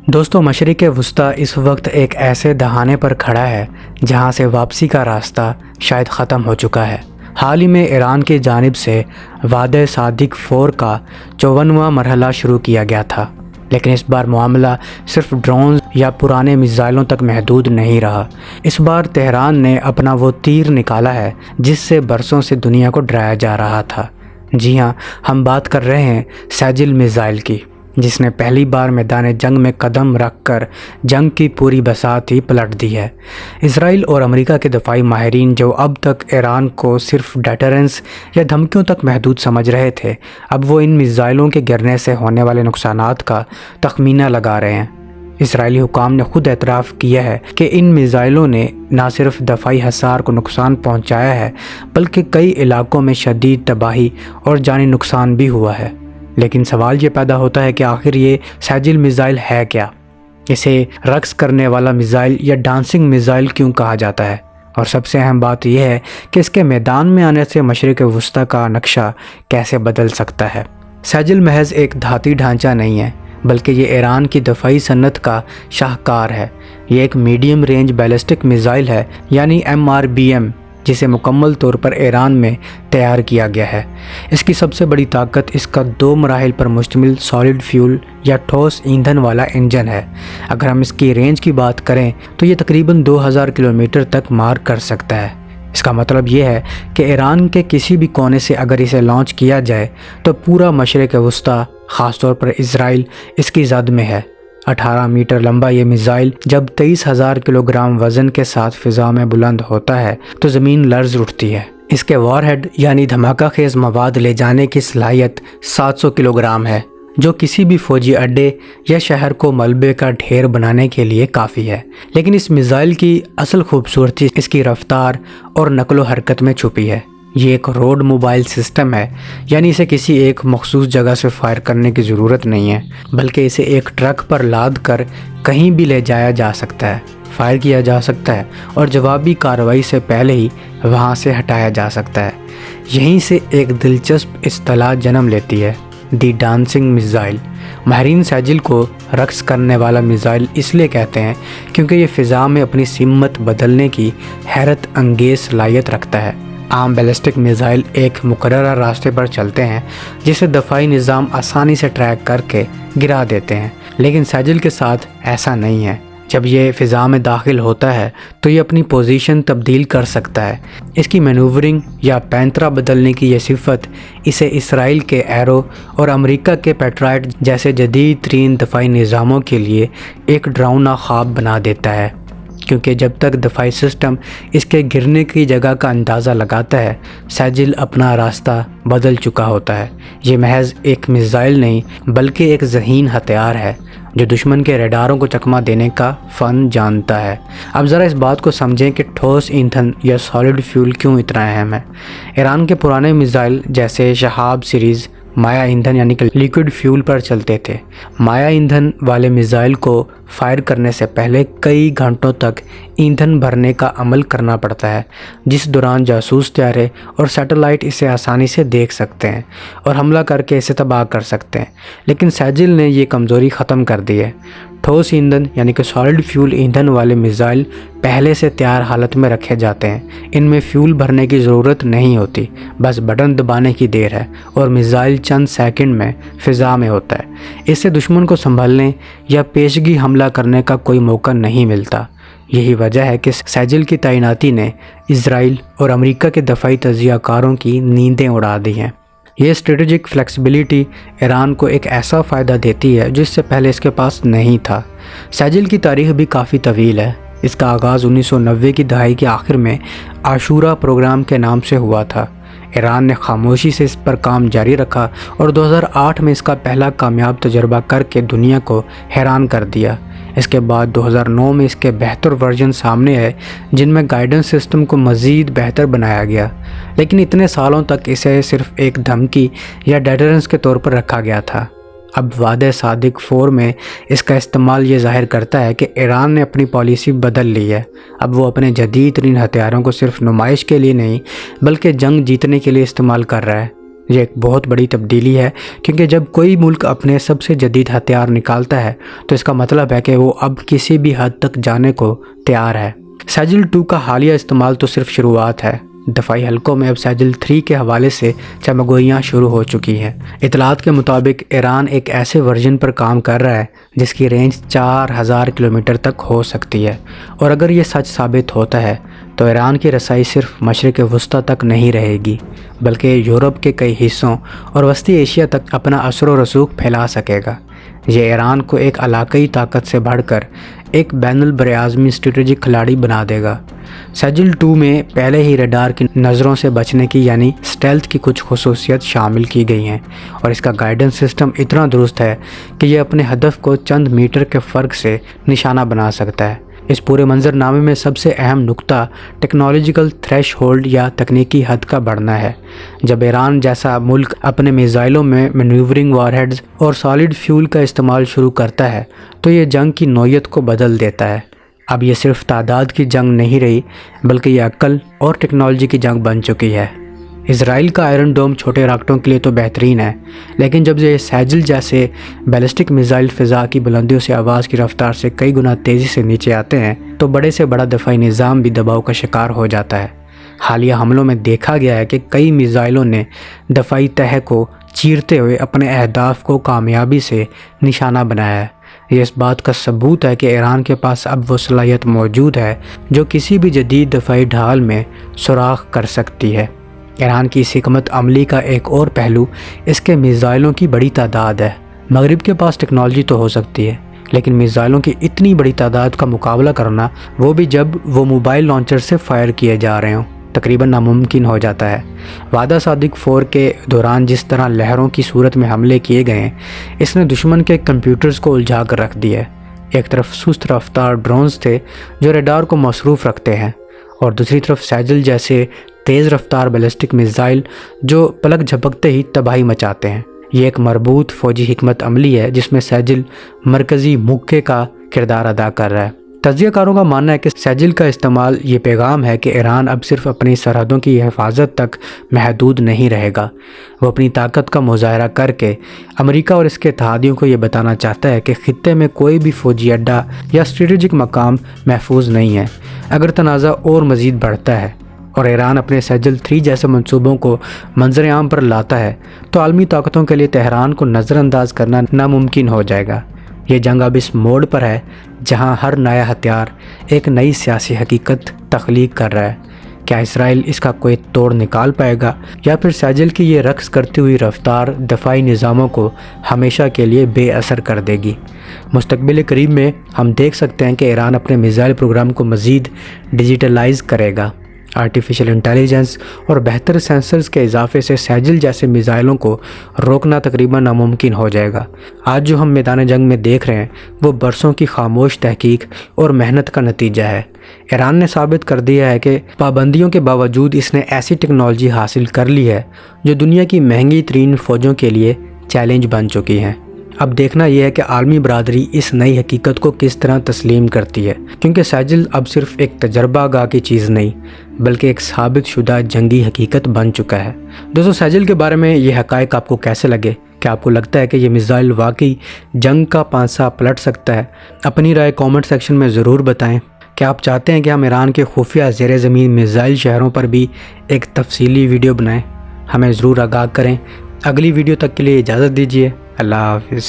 دوستو، مشرق وسطیٰ اس وقت ایک ایسے دہانے پر کھڑا ہے جہاں سے واپسی کا راستہ شاید ختم ہو چکا ہے۔ حال ہی میں ایران کی جانب سے وعدہ صادق 4 کا 54واں مرحلہ شروع کیا گیا تھا، لیکن اس بار معاملہ صرف ڈرونز یا پرانے میزائلوں تک محدود نہیں رہا۔ اس بار تہران نے اپنا وہ تیر نکالا ہے جس سے برسوں سے دنیا کو ڈرایا جا رہا تھا۔ جی ہاں، ہم بات کر رہے ہیں سیجل میزائل کی، جس نے پہلی بار میدان جنگ میں قدم رکھ کر جنگ کی پوری بساط ہی پلٹ دی ہے۔ اسرائیل اور امریکہ کے دفاعی ماہرین جو اب تک ایران کو صرف ڈیٹرنس یا دھمکیوں تک محدود سمجھ رہے تھے، اب وہ ان میزائلوں کے گرنے سے ہونے والے نقصانات کا تخمینہ لگا رہے ہیں۔ اسرائیلی حکام نے خود اعتراف کیا ہے کہ ان میزائلوں نے نہ صرف دفاعی حصار کو نقصان پہنچایا ہے، بلکہ کئی علاقوں میں شدید تباہی اور جانی نقصان بھی ہوا ہے۔ لیکن سوال یہ پیدا ہوتا ہے کہ آخر یہ سیجل میزائل ہے کیا؟ اسے رقص کرنے والا میزائل یا ڈانسنگ میزائل کیوں کہا جاتا ہے؟ اور سب سے اہم بات یہ ہے کہ اس کے میدان میں آنے سے مشرق وسطیٰ کا نقشہ کیسے بدل سکتا ہے۔ سیجل محض ایک دھاتی ڈھانچہ نہیں ہے، بلکہ یہ ایران کی دفاعی صنعت کا شاہکار ہے۔ یہ ایک میڈیم رینج بیلسٹک میزائل ہے، یعنی MRBM، جسے مکمل طور پر ایران میں تیار کیا گیا ہے۔ اس کی سب سے بڑی طاقت اس کا 2 مراحل پر مشتمل سالڈ فیول یا ٹھوس ایندھن والا انجن ہے۔ اگر ہم اس کی رینج کی بات کریں تو یہ تقریباً 2000 کلومیٹر تک مار کر سکتا ہے۔ اس کا مطلب یہ ہے کہ ایران کے کسی بھی کونے سے اگر اسے لانچ کیا جائے تو پورا مشرق وسطیٰ، خاص طور پر اسرائیل، اس کی زد میں ہے۔ 18 میٹر لمبا یہ میزائل جب 23,000 کلو گرام وزن کے ساتھ فضا میں بلند ہوتا ہے تو زمین لرز اٹھتی ہے۔ اس کے وار ہیڈ یعنی دھماکہ خیز مواد لے جانے کی صلاحیت 700 کلو گرام ہے، جو کسی بھی فوجی اڈے یا شہر کو ملبے کا ڈھیر بنانے کے لیے کافی ہے۔ لیکن اس میزائل کی اصل خوبصورتی اس کی رفتار اور نقل و حرکت میں چھپی ہے۔ یہ ایک روڈ موبائل سسٹم ہے، یعنی اسے کسی ایک مخصوص جگہ سے فائر کرنے کی ضرورت نہیں ہے، بلکہ اسے ایک ٹرک پر لاد کر کہیں بھی لے جایا جا سکتا ہے، فائر کیا جا سکتا ہے اور جوابی کارروائی سے پہلے ہی وہاں سے ہٹایا جا سکتا ہے۔ یہیں سے ایک دلچسپ اصطلاح جنم لیتی ہے، دی ڈانسنگ میزائل۔ ماہرین سیجل کو رقص کرنے والا میزائل اس لیے کہتے ہیں کیونکہ یہ فضا میں اپنی سمت بدلنے کی حیرت انگیز صلاحیت رکھتا ہے۔ عام بیلسٹک میزائل ایک مقررہ راستے پر چلتے ہیں جسے دفاعی نظام آسانی سے ٹریک کر کے گرا دیتے ہیں، لیکن سیجل کے ساتھ ایسا نہیں ہے۔ جب یہ فضا میں داخل ہوتا ہے تو یہ اپنی پوزیشن تبدیل کر سکتا ہے۔ اس کی مینوورنگ یا پینترا بدلنے کی یہ صفت اسے اسرائیل کے ایرو اور امریکہ کے پیٹرائٹ جیسے جدید ترین دفاعی نظاموں کے لیے ایک ڈراؤنا خواب بنا دیتا ہے، کیونکہ جب تک دفاعی سسٹم اس کے گرنے کی جگہ کا اندازہ لگاتا ہے، سیجل اپنا راستہ بدل چکا ہوتا ہے۔ یہ محض ایک میزائل نہیں بلکہ ایک ذہین ہتھیار ہے جو دشمن کے ریڈاروں کو چکما دینے کا فن جانتا ہے۔ اب ذرا اس بات کو سمجھیں کہ ٹھوس ایندھن یا سالڈ فیول کیوں اتنا اہم ہے۔ ایران کے پرانے میزائل جیسے شہاب سیریز مایا ایندھن یعنی کہ لیکوڈ فیول پر چلتے تھے۔ مایا ایندھن والے میزائل کو فائر کرنے سے پہلے کئی گھنٹوں تک ایندھن بھرنے کا عمل کرنا پڑتا ہے، جس دوران جاسوس طیارے اور سیٹلائٹ اسے آسانی سے دیکھ سکتے ہیں اور حملہ کر کے اسے تباہ کر سکتے ہیں۔ لیکن سیجل نے یہ کمزوری ختم کر دی ہے۔ ٹھوس ایندھن یعنی کہ سالڈ فیول ایندھن والے میزائل پہلے سے تیار حالت میں رکھے جاتے ہیں۔ ان میں فیول بھرنے کی ضرورت نہیں ہوتی، بس بٹن دبانے کی دیر ہے اور میزائل چند سیکنڈ میں فضا میں ہوتا ہے۔ اس سے دشمن کو سنبھلنے یا پیشگی حملہ کرنے کا کوئی موقع نہیں ملتا۔ یہی وجہ ہے کہ سیجل کی تعیناتی نے اسرائیل اور امریکہ کے دفاعی تجزیہ کاروں کی نیندیں اڑا دی ہیں۔ یہ اسٹریٹجک فلیکسیبلٹی ایران کو ایک ایسا فائدہ دیتی ہے جس سے پہلے اس کے پاس نہیں تھا۔ سیجل کی تاریخ بھی کافی طویل ہے۔ اس کا آغاز 1990 کی دہائی کے آخر میں عاشورہ پروگرام کے نام سے ہوا تھا۔ ایران نے خاموشی سے اس پر کام جاری رکھا اور 2008 میں اس کا پہلا کامیاب تجربہ کر کے دنیا کو حیران کر دیا۔ اس کے بعد 2009 میں اس کے بہتر ورژن سامنے آئے جن میں گائیڈنس سسٹم کو مزید بہتر بنایا گیا، لیکن اتنے سالوں تک اسے صرف ایک دھمکی یا ڈیٹرنس کے طور پر رکھا گیا تھا۔ اب وعدہ صادق 4 میں اس کا استعمال یہ ظاہر کرتا ہے کہ ایران نے اپنی پالیسی بدل لی ہے۔ اب وہ اپنے جدید ترین ہتھیاروں کو صرف نمائش کے لیے نہیں بلکہ جنگ جیتنے کے لیے استعمال کر رہا ہے۔ یہ ایک بہت بڑی تبدیلی ہے، کیونکہ جب کوئی ملک اپنے سب سے جدید ہتھیار نکالتا ہے تو اس کا مطلب ہے کہ وہ اب کسی بھی حد تک جانے کو تیار ہے۔ سیجل 2 کا حالیہ استعمال تو صرف شروعات ہے۔ دفاعی حلقوں میں اب سیجل 3 کے حوالے سے چمگوئیاں شروع ہو چکی ہیں۔ اطلاعات کے مطابق ایران ایک ایسے ورژن پر کام کر رہا ہے جس کی رینج 4000 کلومیٹر تک ہو سکتی ہے، اور اگر یہ سچ ثابت ہوتا ہے تو ایران کی رسائی صرف مشرق وسطیٰ تک نہیں رہے گی، بلکہ یورپ کے کئی حصوں اور وسطی ایشیا تک اپنا اثر و رسوخ پھیلا سکے گا۔ یہ ایران کو ایک علاقائی طاقت سے بڑھ کر ایک بین البراعظمی اسٹریٹجک کھلاڑی بنا دے گا۔ سیجل 2 میں پہلے ہی ریڈار کی نظروں سے بچنے کی یعنی اسٹیلتھ کی کچھ خصوصیت شامل کی گئی ہیں، اور اس کا گائیڈنس سسٹم اتنا درست ہے کہ یہ اپنے ہدف کو چند میٹر کے فرق سے نشانہ بنا سکتا ہے۔ اس پورے منظر نامے میں سب سے اہم نقطہ ٹیکنالوجیکل تھریش ہولڈ یا تکنیکی حد کا بڑھنا ہے۔ جب ایران جیسا ملک اپنے میزائلوں میں مینیورنگ وار ہیڈز اور سالڈ فیول کا استعمال شروع کرتا ہے تو یہ جنگ کی نوعیت کو بدل دیتا ہے۔ اب یہ صرف تعداد کی جنگ نہیں رہی، بلکہ یہ عقل اور ٹیکنالوجی کی جنگ بن چکی ہے۔ اسرائیل کا آئرن ڈوم چھوٹے راکٹوں کے لیے تو بہترین ہے، لیکن جب یہ سیجل جیسے بیلسٹک میزائل فضا کی بلندیوں سے آواز کی رفتار سے کئی گنا تیزی سے نیچے آتے ہیں تو بڑے سے بڑا دفاعی نظام بھی دباؤ کا شکار ہو جاتا ہے۔ حالیہ حملوں میں دیکھا گیا ہے کہ کئی میزائلوں نے دفاعی تہہ کو چیرتے ہوئے اپنے اہداف کو کامیابی سے نشانہ بنایا ہے۔ یہ اس بات کا ثبوت ہے کہ ایران کے پاس اب وہ صلاحیت موجود ہے جو کسی بھی جدید دفاعی ڈھال میں سوراخ کر سکتی ہے۔ ایران کی اس حکمت عملی کا ایک اور پہلو اس کے میزائلوں کی بڑی تعداد ہے۔ مغرب کے پاس ٹیکنالوجی تو ہو سکتی ہے، لیکن میزائلوں کی اتنی بڑی تعداد کا مقابلہ کرنا، وہ بھی جب وہ موبائل لانچر سے فائر کیے جا رہے ہوں، تقریباً ناممکن ہو جاتا ہے۔ وعدہ صادق 4 کے دوران جس طرح لہروں کی صورت میں حملے کیے گئے ہیں، اس نے دشمن کے کمپیوٹرز کو الجھا کر رکھ دیا ہے۔ ایک طرف سست رفتار ڈرونز تھے جو ریڈار کو مصروف رکھتے ہیں، اور دوسری طرف سیجل جیسے تیز رفتار بیلسٹک میزائل جو پلک جھپکتے ہی تباہی مچاتے ہیں۔ یہ ایک مربوط فوجی حکمت عملی ہے جس میں سیجل مرکزی موقع کا کردار ادا کر رہا ہے۔ تجزیہ کاروں کا ماننا ہے کہ سیجل کا استعمال یہ پیغام ہے کہ ایران اب صرف اپنی سرحدوں کی حفاظت تک محدود نہیں رہے گا، وہ اپنی طاقت کا مظاہرہ کر کے امریکہ اور اس کے اتحادیوں کو یہ بتانا چاہتا ہے کہ خطے میں کوئی بھی فوجی اڈہ یا اسٹریٹجک مقام محفوظ نہیں ہے۔ اگر تنازع اور مزید بڑھتا ہے اور ایران اپنے سیجل 3 جیسے منصوبوں کو منظر عام پر لاتا ہے تو عالمی طاقتوں کے لیے تہران کو نظر انداز کرنا ناممکن ہو جائے گا۔ یہ جنگ اب اس موڑ پر ہے جہاں ہر نیا ہتھیار ایک نئی سیاسی حقیقت تخلیق کر رہا ہے۔ کیا اسرائیل اس کا کوئی توڑ نکال پائے گا، یا پھر سیجل کی یہ رقص کرتی ہوئی رفتار دفاعی نظاموں کو ہمیشہ کے لیے بے اثر کر دے گی؟ مستقبل قریب میں ہم دیکھ سکتے ہیں کہ ایران اپنے میزائل پروگرام کو مزید ڈیجیٹلائز کرے گا۔ آرٹیفیشل انٹیلیجنس اور بہتر سینسرز کے اضافے سے سیجل جیسے میزائلوں کو روکنا تقریباً ناممکن ہو جائے گا۔ آج جو ہم میدان جنگ میں دیکھ رہے ہیں وہ برسوں کی خاموش تحقیق اور محنت کا نتیجہ ہے۔ ایران نے ثابت کر دیا ہے کہ پابندیوں کے باوجود اس نے ایسی ٹیکنالوجی حاصل کر لی ہے جو دنیا کی مہنگی ترین فوجوں کے لیے چیلنج بن چکی ہیں۔ اب دیکھنا یہ ہے کہ عالمی برادری اس نئی حقیقت کو کس طرح تسلیم کرتی ہے، کیونکہ سیجل اب صرف ایک تجربہ گاہ کی چیز نہیں بلکہ ایک ثابت شدہ جنگی حقیقت بن چکا ہے۔ دوستو، سیجل کے بارے میں یہ حقائق آپ کو کیسے لگے؟ کیا آپ کو لگتا ہے کہ یہ میزائل واقعی جنگ کا پانسا پلٹ سکتا ہے؟ اپنی رائے کامنٹ سیکشن میں ضرور بتائیں۔ کیا آپ چاہتے ہیں کہ ہم ایران کے خفیہ زیر زمین میزائل شہروں پر بھی ایک تفصیلی ویڈیو بنائیں؟ ہمیں ضرور آگاہ کریں۔ اگلی ویڈیو تک کے لیے اجازت دیجیے۔ اللہ حافظ۔